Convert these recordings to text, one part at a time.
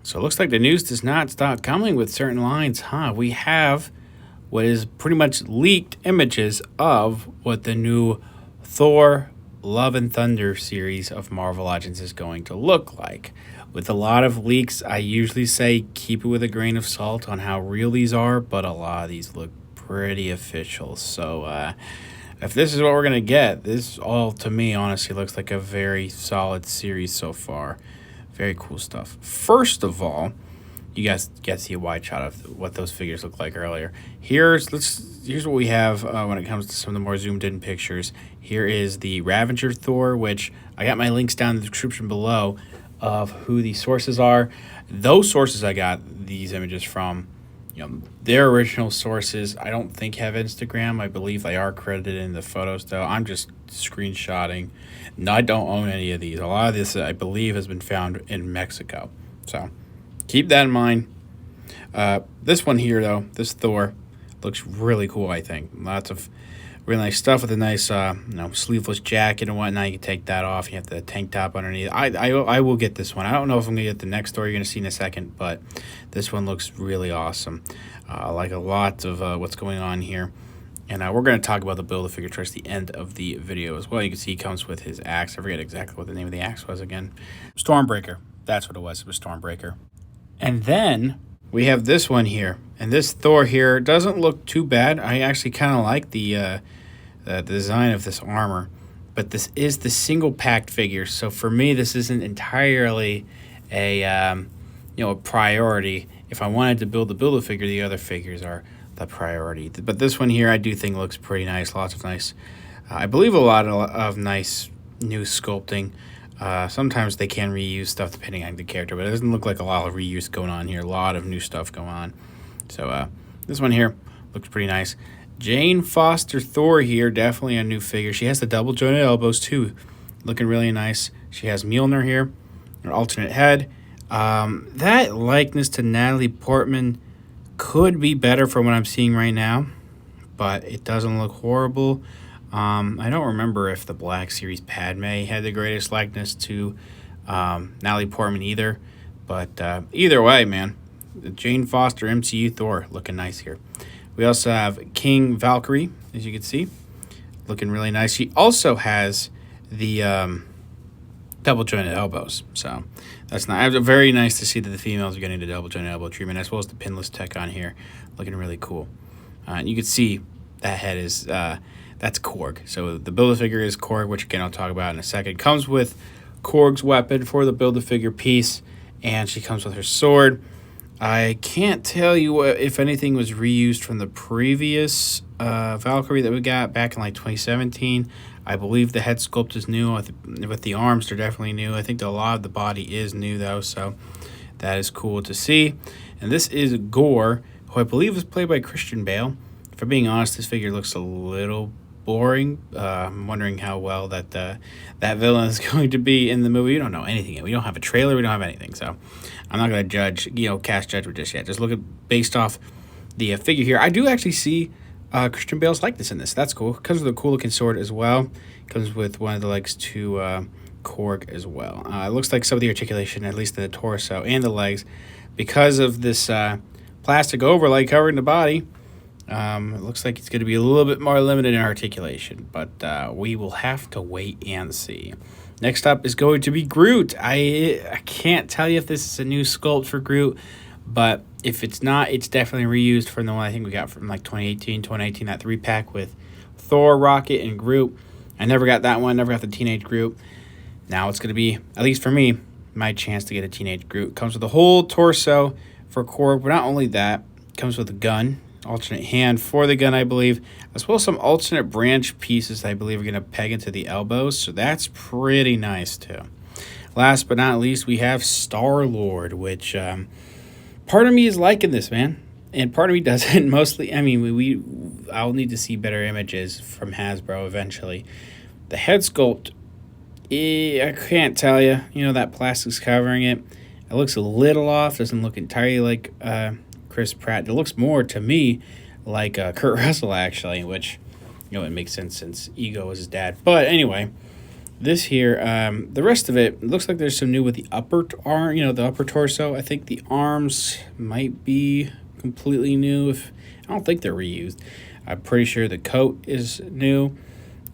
So it looks like the news does not stop coming with certain lines, huh? We have what is pretty much leaked images of what the new Thor Love and Thunder series of Marvel Legends is going to look like. With a lot of leaks, I usually say keep it with a grain of salt on how real these are, but a lot of these look pretty official. So if this is what we're going to get, this all to me honestly looks like a very solid series so far. Very cool stuff. First of all, you guys get to see a wide shot of what those figures look like earlier. Here's what we have when it comes to some of the more zoomed in pictures. Here is the Ravager Thor, which I got my links down in the description below of who the sources are. Those sources I got these images from, their original sources. I don't think have Instagram. I believe they are credited in the photos though. I'm just screenshotting. No, I don't own any of these. A lot of this I believe has been found in Mexico. So keep that in mind. This one here, though, this Thor, looks really cool, I think. Lots of really nice stuff with a nice sleeveless jacket and whatnot. You can take that off. You have the tank top underneath. I will get this one. I don't know if I'm going to get the next Thor you're going to see in a second, but this one looks really awesome. I like a lot of what's going on here. And we're going to talk about the Build-A-Figure towards the end of the video as well. You can see he comes with his axe. I forget exactly what the name of the axe was again. Stormbreaker. That's what it was. It was Stormbreaker. And then we have this one here. And this Thor here doesn't look too bad. I actually kind of like the design of this armor. But this is the single packed figure. So for me, this isn't entirely a priority. If I wanted to Build-A-Figure, the other figures are the priority. But this one here I do think looks pretty nice. Lots of nice, I believe a lot of nice new sculpting. Sometimes they can reuse stuff depending on the character, but it doesn't look like a lot of reuse going on here. A lot of new stuff going on. So this one here looks pretty nice. Jane Foster Thor here, definitely a new figure. She has the double jointed elbows too, looking really nice. She has Mjolnir here, an alternate head. That likeness to Natalie Portman could be better from what I'm seeing right now, but it doesn't look horrible. I don't remember if the Black Series Padme had the greatest likeness to Natalie Portman either, but either way, man, the Jane Foster MCU Thor looking nice here. We also have King Valkyrie, as you can see, looking really nice. She also has the double jointed elbows, so that's not very nice to see that the females are getting the double jointed elbow treatment, as well as the pinless tech on here, looking really cool. And you can see that head is that's Korg. So the Build-A-Figure is Korg, which again I'll talk about in a second. Comes with Korg's weapon for the Build-A-Figure piece, and she comes with her sword. I can't tell you if anything was reused from the previous Valkyrie that we got back in like 2017. I believe the head sculpt is new. With the arms, they're definitely new. I think a lot of the body is new, though, so that is cool to see. And this is Gorr, who I believe is played by Christian Bale. For being honest, this figure looks a little boring. I'm wondering how well that villain is going to be in the movie. We don't know anything yet. We don't have a trailer. We don't have anything, so I'm not going to cast judgment just yet. Just look at based off the figure here. I do actually see Christian Bale's likeness in this. That's cool. Comes with a cool looking sword as well. Comes with one of the legs to Korg as well. It looks like some of the articulation, at least in the torso and the legs, because of this plastic overlay covering the body, it looks like it's going to be a little bit more limited in articulation, but we will have to wait and see. Next up is going to be Groot. I can't tell you if this is a new sculpt for Groot, but if it's not, it's definitely reused from the one I think we got from like 2018, that 3-pack with Thor, Rocket, and Groot. I never got that one, never got the Teenage Groot. Now it's going to be, at least for me, my chance to get a Teenage Groot. Comes with a whole torso for Korg, but not only that, comes with a gun, alternate hand for the gun, I believe, as well as some alternate branch pieces I believe are going to peg into the elbows, so that's pretty nice too. Last but not least, we have Star-Lord, which part of me is liking this, man, and part of me doesn't. Mostly, I mean, I'll need to see better images from Hasbro eventually. The head sculpt, I can't tell you. That plastic's covering it. It looks a little off. Doesn't look entirely like Chris Pratt. It looks more to me like Kurt Russell, actually, which it makes sense since Ego was his dad. But anyway, This here, the rest of it looks like there's some new with the upper arm, the upper torso. I think the arms might be completely new. I don't think they're reused. I'm pretty sure the coat is new.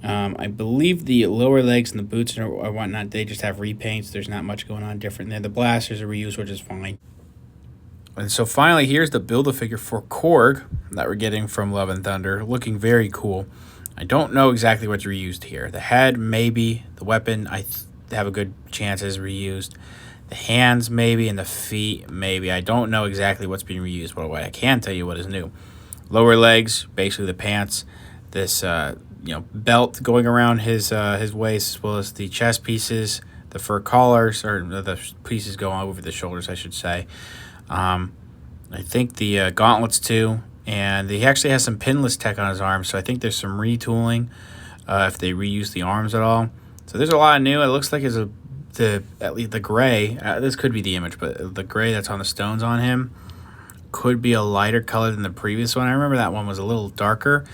I believe the lower legs and the boots or whatnot, they just have repaints. There's not much going on different there. The blasters are reused, which is fine. And so finally, here's the Build-A-Figure for Korg that we're getting from Love and Thunder. Looking very cool. I don't know exactly what's reused here. The head, maybe. The weapon, I have a good chance is reused. The hands, maybe, and the feet, maybe. I don't know exactly what's being reused, but what I can tell you what is new. Lower legs, basically the pants. This, belt going around his waist, as well as the chest pieces, the fur collars, or the pieces going over the shoulders, I should say. I think the gauntlets, too. And he actually has some pinless tech on his arms, so I think there's some retooling if they reuse the arms at all. So there's a lot of new. It looks like it's at least the gray. This could be the image, but the gray that's on the stones on him could be a lighter color than the previous one. I remember that one was a little darker.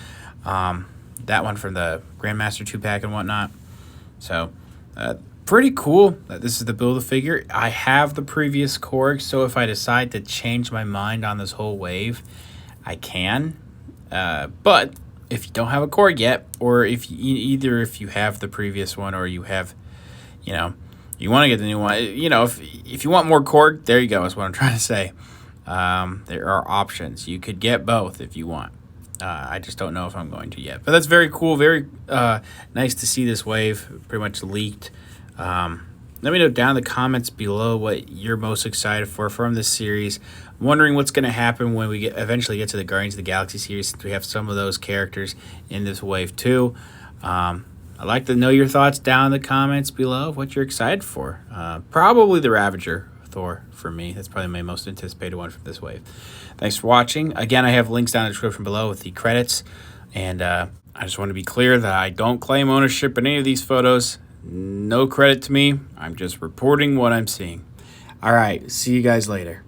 That one from the Grandmaster 2-pack and whatnot. So pretty cool that this is the Build-A-Figure. I have the previous Korg, so if I decide to change my mind on this whole wave, I can, but if you don't have a Korg yet, or if you have the previous one, or you have, you want to get the new one, if you want more Korg, there you go. Is what I'm trying to say. There are options. You could get both if you want. I just don't know if I'm going to yet. But that's very cool. Very nice to see this wave pretty much leaked. Let me know down in the comments below what you're most excited for from this series. I'm wondering what's going to happen when we eventually get to the Guardians of the Galaxy series, since we have some of those characters in this wave too. I'd like to know your thoughts down in the comments below of what you're excited for. Probably the Ravager Thor for me. That's probably my most anticipated one from this wave. Thanks for watching. Again, I have links down in the description below with the credits. And I just want to be clear that I don't claim ownership in any of these photos. No credit to me. I'm just reporting what I'm seeing. All right. See you guys later.